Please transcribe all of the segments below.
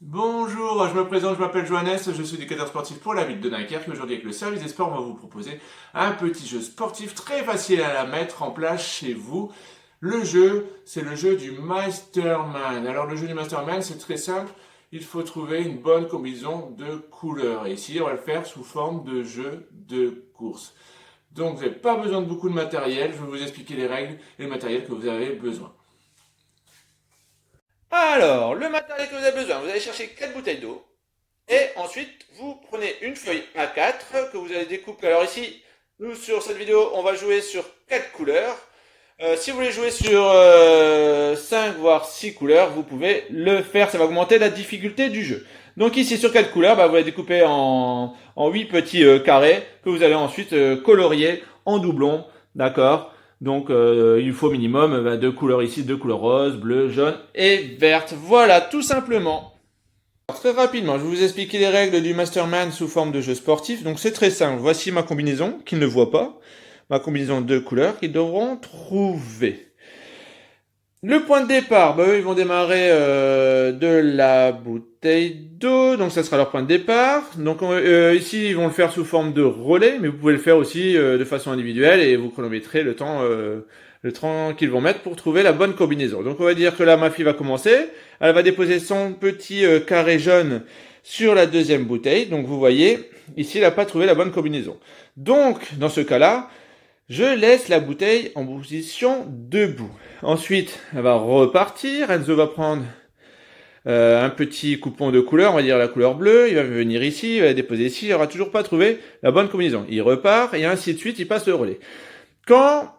Bonjour, je me présente, je m'appelle Johannes, je suis éducateur sportif pour la ville de Dunkerque et aujourd'hui avec le service des sports, on va vous proposer un petit jeu sportif très facile à la mettre en place chez vous. Le jeu, c'est le jeu du Mastermind. Alors le jeu du Mastermind, c'est très simple, il faut trouver une bonne combinaison de couleurs. Et ici, on va le faire sous forme de jeu de course. Donc vous n'avez pas besoin de beaucoup de matériel, je vais vous expliquer les règles et le matériel que vous avez besoin. Alors, le matériel que vous avez besoin, vous allez chercher 4 bouteilles d'eau. Et ensuite, vous prenez une feuille A4 que vous allez découper. Alors ici, nous sur cette vidéo, on va jouer sur 4 couleurs. Si vous voulez jouer sur 5 voire 6 couleurs, vous pouvez le faire. Ça va augmenter la difficulté du jeu. Donc ici, sur 4 couleurs, vous allez découper en 8 petits carrés que vous allez ensuite colorier en doublon. D'accord? Donc il faut minimum 2 couleurs ici, 2 couleurs rose, bleu, jaune et verte. Voilà, tout simplement. Alors, très rapidement, je vais vous expliquer les règles du Mastermind sous forme de jeu sportif. Donc c'est très simple. Voici ma combinaison qu'ils ne voient pas. Ma combinaison de couleurs qu'ils devront trouver. Le point de départ, eux, ils vont démarrer de la bouteille d'eau, donc ça sera leur point de départ. Donc ici, ils vont le faire sous forme de relais, mais vous pouvez le faire aussi de façon individuelle et vous chronométrez le temps qu'ils vont mettre pour trouver la bonne combinaison. Donc on va dire que là, ma fille va commencer. Elle va déposer son petit carré jaune sur la deuxième bouteille. Donc vous voyez, ici, elle n'a pas trouvé la bonne combinaison. Donc, dans ce cas-là, je laisse la bouteille en position debout. Ensuite, elle va repartir. Enzo va prendre un petit coupon de couleur, on va dire la couleur bleue. Il va venir ici, il va la déposer ici. Il n'aura toujours pas trouvé la bonne combinaison. Il repart et ainsi de suite, il passe le relais. Quand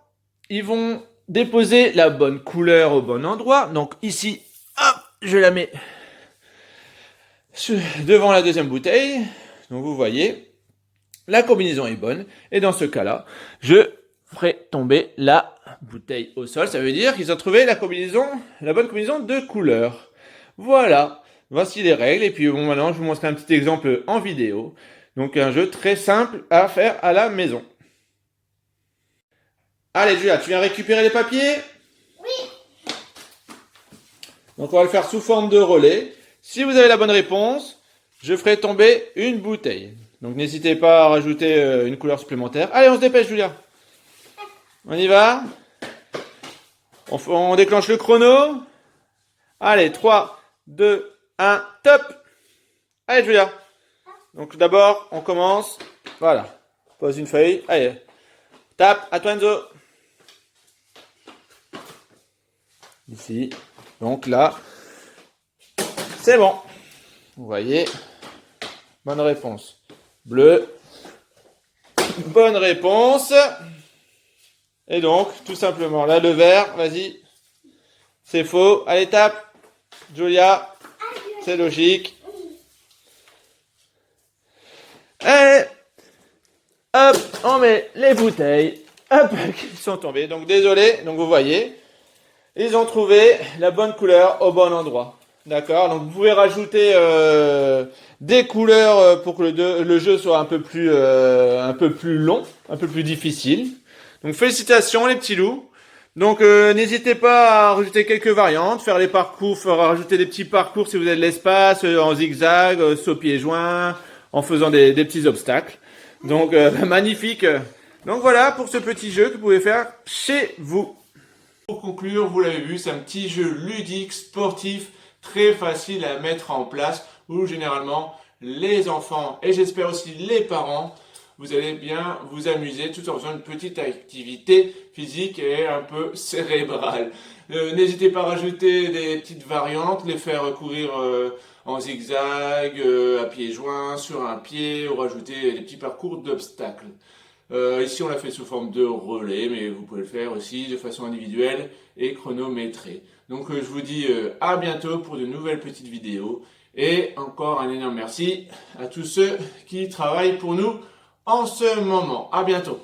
ils vont déposer la bonne couleur au bon endroit, donc ici, hop, je la mets devant la deuxième bouteille. Donc vous voyez, la combinaison est bonne. Et dans ce cas-là, je ferai tomber la bouteille au sol. Ça veut dire qu'ils ont trouvé la bonne combinaison de couleurs. Voilà. Voici les règles. Et puis bon, maintenant, je vous montrerai un petit exemple en vidéo. Donc un jeu très simple à faire à la maison. Allez, Julia, tu viens récupérer les papiers? Oui. Donc on va le faire sous forme de relais. Si vous avez la bonne réponse, je ferai tomber une bouteille. Donc n'hésitez pas à rajouter une couleur supplémentaire. Allez, on se dépêche, Julia. On y va? On déclenche le chrono. Allez, 3, 2, 1, top! Allez, Julia. Donc d'abord, on commence. Voilà. Pose une feuille. Allez. Tape. À toi, Enzo. Ici. Donc là, c'est bon. Vous voyez. Bonne réponse. Bleu. Bonne réponse. Et donc, tout simplement, là, le vert, vas-y. C'est faux. Allez, tape. Julia. C'est logique. Et hop, on met les bouteilles. Hop, qui sont tombées. Donc, désolé. Donc, vous voyez, ils ont trouvé la bonne couleur au bon endroit. D'accord. Donc, vous pouvez rajouter des couleurs pour que le jeu soit un peu plus long, un peu plus difficile. Donc félicitations les petits loups. Donc n'hésitez pas à rajouter quelques variantes, faire les parcours, rajouter des petits parcours si vous avez de l'espace, en zigzag, saut pieds joints, en faisant des petits obstacles. Donc magnifique. Donc voilà pour ce petit jeu que vous pouvez faire chez vous. Pour conclure, vous l'avez vu, c'est un petit jeu ludique, sportif, très facile à mettre en place, où généralement les enfants et j'espère aussi les parents, vous allez bien vous amuser tout en faisant une petite activité physique et un peu cérébrale. N'hésitez pas à rajouter des petites variantes, les faire courir en zigzag, à pieds joints, sur un pied, ou rajouter des petits parcours d'obstacles. Ici on l'a fait sous forme de relais, mais vous pouvez le faire aussi de façon individuelle et chronométrée. Donc je vous dis à bientôt pour de nouvelles petites vidéos. Et encore un énorme merci à tous ceux qui travaillent pour nous en ce moment. À bientôt.